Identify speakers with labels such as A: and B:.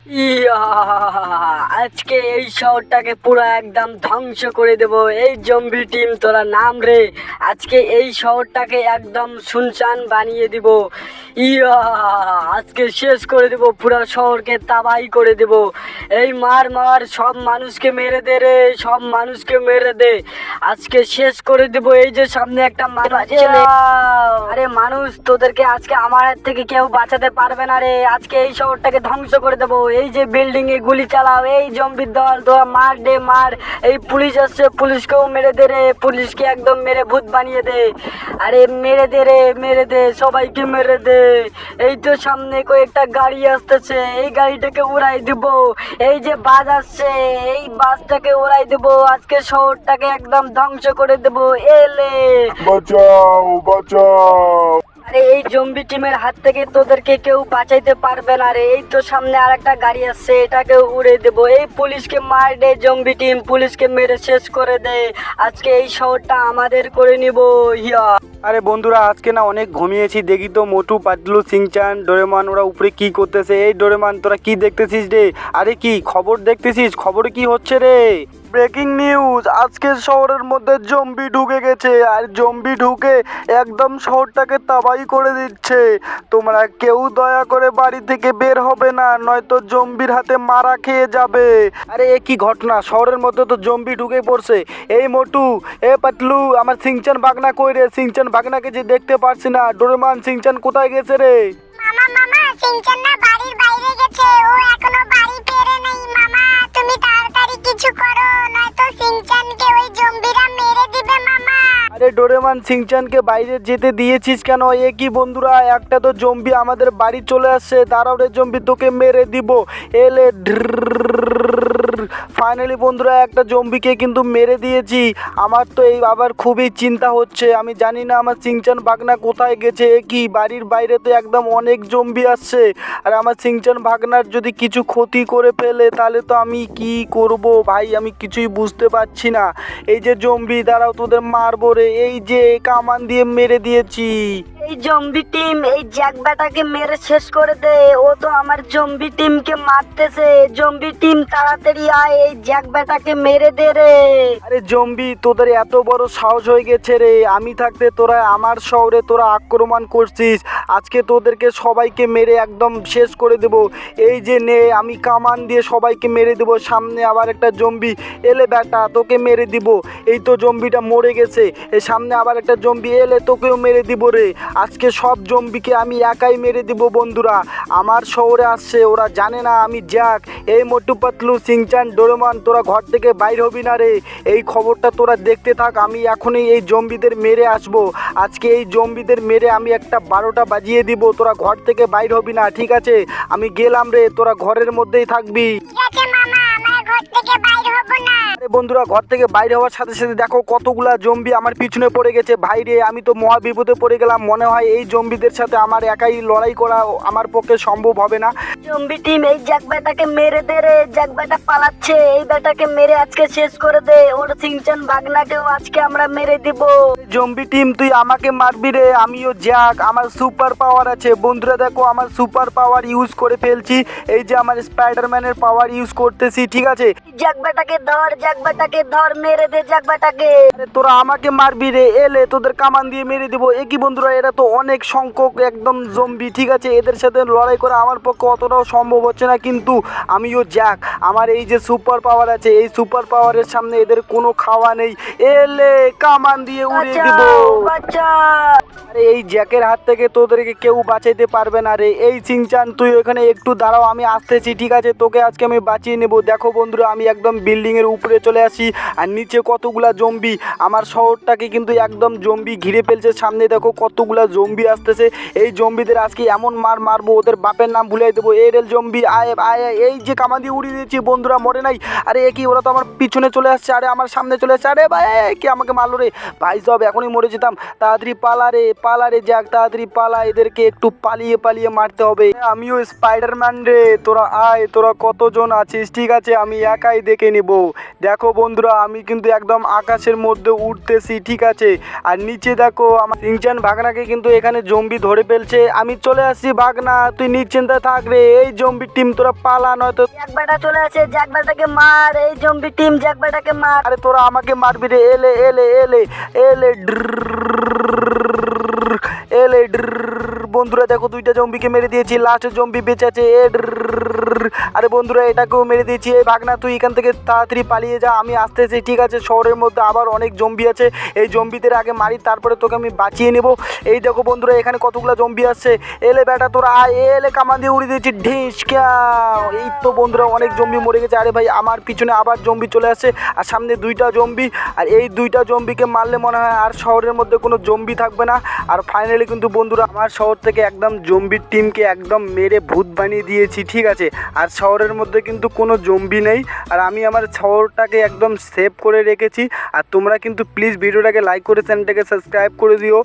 A: ইয়া! আজকে এই শহরটাকে পুরো একদম ধ্বংস করে দেব। এই জম্বি টিম তোরা নাম রে। আজকে এই শহরটাকে একদম শুনশান বানিয়ে দিব। ইয়া! আজকে শেষ করে দেব, পুরো শহরকে তাবাই করে দেব। এই মার মার, সব মানুষকে মেরে দে রে, সব মানুষকে মেরে দে। আজকে শেষ করে দেব। এই যে সামনে একটা মানুষ ছেলে। আরে মানুষ, তোদেরকে আজকে আমার হাত থেকে কেউ বাঁচাতে পারবে না রে। আজকে এই শহরটাকে ধ্বংস করে দেবো। এই যে বিল্ডিং এ গুলি চালাও, এই জম্বির দল তোরা মার দে মার। এই পুলিশ আসছে, পুলিশকেও মেরে দে রে, পুলিশকে একদম মেরে ভূত বানিয়ে দে। আরে মেরে দে রে, মেরে দে, সবাইকে মেরে দে। এই তো সামনে কয়েকটা গাড়ি আসতেছে, এই গাড়িটাকে উড়াই দিব। এই যে বাস আসছে, এই বাসটাকে উড়াই দেব। আজকে শহরটাকে একদম ধ্বংস করে দেব। এলে
B: বাঁচাও বাঁচাও।
A: আরে এই জম্বি টিমের হাত থেকে তোদেরকে কেউ বাঁচাইতে পারবে না রে। এই তো সামনে আর একটা গাড়ি আসছে, এটাকে উড়ে দেবো। এই পুলিশকে মার দে, জম্বি টিম পুলিশকে মেরে শেষ করে দে। আজকে এই শহরটা আমাদের করে নিব। ইয়া!
C: আরে বন্ধুরা, আজকে না অনেক ঘুমিয়েছি। দেখি তো মোটু পাতলু সিংচান ডোরেমান ওরা উপরে কি করতেছে। এই ডোরেমান, তোরা কি দেখতেছিস রে? আরে কি খবর দেখতেছিস? খবরে কি হচ্ছে রে? ব্রেকিং নিউজ, আজকে শহরের মধ্যে জম্বি ঢুকে গেছে, আর জম্বি ঢুকে একদম শহরটাকে তাবাই করে দিচ্ছে। তোমরা কেউ দয়া করে বাড়ি থেকে বের হবে না, নয়তো জম্বির হাতে মারা খেয়ে যাবে। আরে এ কি ঘটনা, শহরের মধ্যে তো জম্বি ঢুকে পড়ছে। এই মোটু, এ পাতলু, আমার সিংচান বাগনা কই রে? সিংচান বাগনাকে যে দেখতে পারছি না। ডোরেমান, সিংচান কোথায় গেছে রে?
D: মামা সিংচান না বাড়ির বাইরে গেছে, ও এখনো বাড়ি ফেরে নাই। মামা তুমি তাড়াতাড়ি কিছু করো, নয়তো সিংচানকে ওই জম্বিরা মেরে দিবে মামা।
C: আরে ডোরেমান, সিংচানকে বাইরে যেতে দিয়েছিস কেন? এ কি বন্ধুরা, একটা তো জম্বি আমাদের বাড়ি চলে আসছে। দাঁড়াও রে জম্বি, তোকে মেরে দিব। এলে ফাইনালি বন্ধুরা, একটা জম্বিকে কিন্তু মেরে দিয়েছি। আমার তো এই আবার খুবই চিন্তা হচ্ছে। আমি জানি না আমার সিংচান ভাগনা কোথায় গেছে। এ কি, বাড়ির বাইরে তো একদম অনেক জম্বি আসছে, আর আমার সিংচান ভাগনার যদি কিছু ক্ষতি করে ফেলে তাহলে তো আমি কি করব ভাই, আমি কিছুই বুঝতে পারছি না। এই যে জম্বি, দাঁড়াও তোদের মারবো রে। এই যে কামান দিয়ে মেরে দিয়েছি।
A: এই জম্বি টিম এই জ্যাক ব্যাটাকে মেরে শেষ করে দে। ও তো আমার জম্বি টিমকে মারতেছে। জম্বি টিম তাড়াতাড়ি আয়, এই জ্যাক ব্যাটাকে মেরে দে রে।
C: আরে জম্বি, তোদের এত বড় সাহস হয়ে গেছে রে। আমি থাকতে তোরা আমার শহরে তোরা আক্রমণ করছিস। আজকে তোদেরকে সবাইকে মেরে একদম শেষ করে দেব। এই যে নে, আমি কামান দিয়ে সবাইকে মেরে দেব। সামনে আবার একটা জম্বি এলে বেটা, তোকে মেরে দিব। এই তো জম্বিটা মরে গেছে। এই সামনে আবার একটা জম্বি এলে, তোকেও মেরে দিব রে। আজকে সব জম্বিকে আমি একাই মেরে দিব বন্ধুরা। আমার শহরে আসছে, ওরা জানে না আমি জ্যাক। এই মোটু পাতলু সিংচান ডোরেমন, তোরা ঘর থেকে বাইর হবি না রে। এই খবরটা তোরা দেখতে থাক, আমি এখনই এই জম্বিদের মেরে আসবো। আজকে এই জম্বিদের মেরে আমি একটা 12টা বাজিয়ে দিব। তোরা ঘর থেকে বাইর হবি না, ঠিক আছে? আমি গেলাম রে, তোরা ঘরের মধ্যেই থাকবি।
D: ঠিক আছে মামা, আমরা ঘর থেকে বাইরে হব না।
C: আরে বন্ধুরা, ঘর থেকে বাইরে হওয়ার সাথে সাথে দেখো কতগুলা জম্বি আমার পিছনে পড়ে গেছে। ভাইরে, আমি তো মহা বিপদে পড়ে গেলাম। মনে হয় এই জম্বিদের সাথে আমার একাই লড়াই করা আমার পক্ষে সম্ভব হবে না।
A: জম্বি টিম এই জ্যাক ব্যাটাকে মেরে দে রে। জ্যাক ব্যাটা পালাচ্ছে, এই ব্যাটাকে মেরে আজকে শেষ করে দে। ওর সিংচান ভাগনাকেও আজকে আমরা মেরে দিব।
C: জম্বি টিম, তুই আমাকে মারবি রে? আমিও জ্যাক, আমার সুপার পাওয়ার আছে। বন্ধুরা দেখো, আমার সুপার পাওয়ার ইউজ করে ফেলছি। এই যে আমার স্পাইডারম্যানের পাওয়ার ইউজ করতেছি, ঠিক আছে?
A: জ্যাক ব্যাটাকে ধর, জ্যাক ব্যাটাকে ধর, মেরে দে জ্যাক ব্যাটাকে।
C: আরে তোরা আমাকে মারবি রে? এলে তোদের কামান দিয়ে মেরে দিব। একই বন্ধুরা, এরা তো অনেক সংখ্যক একদম জম্বি, ঠিক আছে? এদের সাথে লড়াই করা আমার পক্ষে অতটাও সম্ভব হচ্ছে না, কিন্তু আমিও জ্যাক, আমার এই যে সুপার পাওয়ার আছে, এই সুপার পাওয়ারের সামনে এদের কোনো খাওয়া নেই। এলে কামান দিয়ে উড়িয়ে দিব।
A: বাচ্চা!
C: আরে এই জ্যাকের হাত থেকে তোদেরকে কেউ বাঁচাইতে পারবে না রে। এই সিংচান, তুই ওখানে একটু দাঁড়াও, আমি আসতেছি, ঠিক আছে? তোকে আজকে আমি বাঁচিয়ে নেব। দেখো বন্ধুরা, আমি একদম বিল্ডিংয়ের উপরে চলে আসি, আর নিচে কতগুলা জম্বি। আমার শহরটাকে কিন্তু একদম জম্বি ঘিরে ফেলছে। সামনে দেখো কতগুলা জম্বি আসতেছে। এই জম্বিদের আজকে এমন মারবো, ওদের বাপের নাম ভুলাই দেবো। এই রেল জম্বি আয় আয়। এই যে কামান দিয়ে উড়িয়ে দিয়েছি বন্ধুরা, মরে নাই। আরে কি, ওরা তো আমার পিছনে চলে আসছে, আরে আমার সামনে চলে আসছে। আরে ভাই, কে আমাকে মারলো রে? ভাই সব এখনই মরে যেতাম। তাড়াতাড়ি পালা রে জ্যাক, তাড়াতাড়ি পালা। এদেরকে একটু পালিয়ে পালিয়ে মারতে হবে। আমিও স্পাইডারম্যান রে, তোরা আয়। তোরা কতজন আছিস? ঠিক আছে, আমি একাই দেখে নিব। দেখো বন্ধুরা, আমি কিন্তু একদম আকাশের মধ্যে উঠতেছি, ঠিক আছে। আর নিচে দেখো আমার সিংচান ভাগনাকে কিন্তু এখানে জম্বি ধরে ফেলছে। আমি চলে আসছি ভাগনা, তুই নিশ্চিন্তে থাক রে। এই জম্বি টিম তোরা পালা, নয়তো
A: জ্যাকবাটা চলে আসে, জ্যাকবাটাকে মার। এই জম্বি টিম জ্যাকবাটাকে মার।
C: আরে তোরা আমাকে মারবি রে। এলে এলে এলে এলে এলে বন্ধুরা দেখো, দুইটা জম্বিকে মেরে দিয়েছি, লাস্টের জম্বি বেঁচে আছে। আরে বন্ধুরা, এটাকেও মেরে দিয়েছি। এই ভাগনা তুই এখান থেকে তাড়াতাড়ি পালিয়ে যা, আমি আসতেছি, ঠিক আছে। শহরের মধ্যে আবার অনেক জম্বি আছে, এই জম্বিদের আগে মারি, তারপরে তোকে আমি বাঁচিয়ে নেব। এই দেখো বন্ধুরা, এখানে কতগুলো জম্বি আসছে। এলে বেটা তোরা আয়, এলে কামান দিয়ে উড়িয়ে দিয়েছি, ঢিসকা। এই তো বন্ধুরা, অনেক জম্বি মরে গেছে। আরে ভাই, আমার পিছনে আবার জম্বি চলে আসছে, আর সামনে দুইটা জম্বি। আর এই দুইটা জম্বিকে মারলে মনে হয় আর শহরের মধ্যে কোনো জম্বি থাকবে না। আর ফাইনালি কিন্তু বন্ধুরা, আমার শহর থেকে একদম জম্বির টিমকে একদম মেরে ভূত বানিয়ে দিয়েছি, ঠিক আছে। আর শহরের মধ্যে কিন্তু কোনো জম্বি নেই, আর আমি আমার শহরটাকে একদম সেভ করে রেখেছি। আর তোমরা কিন্তু প্লিজ ভিডিওটাকে লাইক করে চ্যানেলটাকে সাবস্ক্রাইব করে দিও।